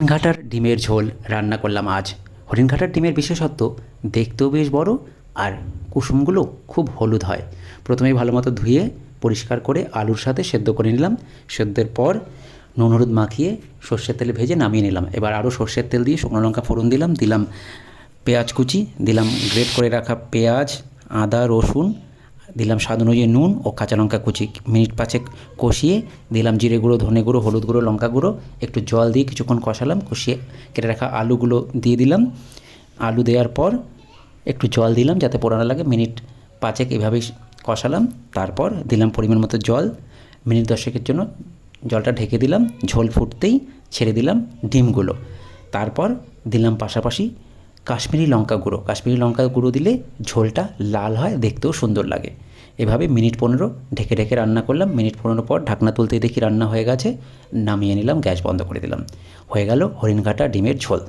হরিণঘাটার ডিমের ঝোল রান্না করলাম আজ। হরিণঘাটার ডিমের বিশেষত্ব দেখতেও বেশ বড় আর কুসুমগুলো খুব হলুদ হয়। প্রথমেই ভালো মতো ধুয়ে পরিষ্কার করে আলুর সাথে সেদ্ধ করে নিলাম। সেদ্ধের পর নুন হলুদ মাখিয়ে সর্ষের তেলে ভেজে নামিয়ে নিলাম। এবার আরও সর্ষের তেল দিয়ে শুকনো লঙ্কা ফোড়ন দিলাম, পেঁয়াজ কুচি, দিলাম গ্রেট করে রাখা পেঁয়াজ, আদা, রসুন, দিলাম স্বাদ অনুযায়ী নুন ও কাঁচা লঙ্কা কুচি। মিনিট পাঁচেক কষিয়ে দিলাম জিরে গুঁড়ো, ধনে গুঁড়ো, হলুদ গুঁড়ো, লঙ্কা গুঁড়ো, একটু জল দিয়ে কিছুক্ষণ কষালাম। কষিয়ে কেটে রাখা আলুগুলো দিয়ে দিলাম। আলু দেওয়ার পর একটু জল দিলাম যাতে পোড়া না লাগে। মিনিট পাঁচেক এভাবেই কষালাম। তারপর দিলাম পরিমাণ মতো জল। মিনিট দশেকের জন্য জলটা ঢেকে দিলাম। ঝোল ফুটতেই ছেড়ে দিলাম ডিমগুলো। তারপর দিলাম পাশাপাশি কাশ্মীরি লঙ্কা গুঁড়ো। কাশ্মীরি লঙ্কা গুঁড়ো দিলে ঝোলটা লাল হয়, দেখতেও সুন্দর লাগে। এভাবে মিনিট 15 ঢেকে ঢেকে রান্না করলাম। মিনিট 15 পর ঢাকনা তুলতেই দেখি রান্না হয়ে গেছে। নামিয়ে নিলাম, গ্যাস বন্ধ করে দিলাম। হয়ে গেল হরিণঘাটা ডিমের ঝোল।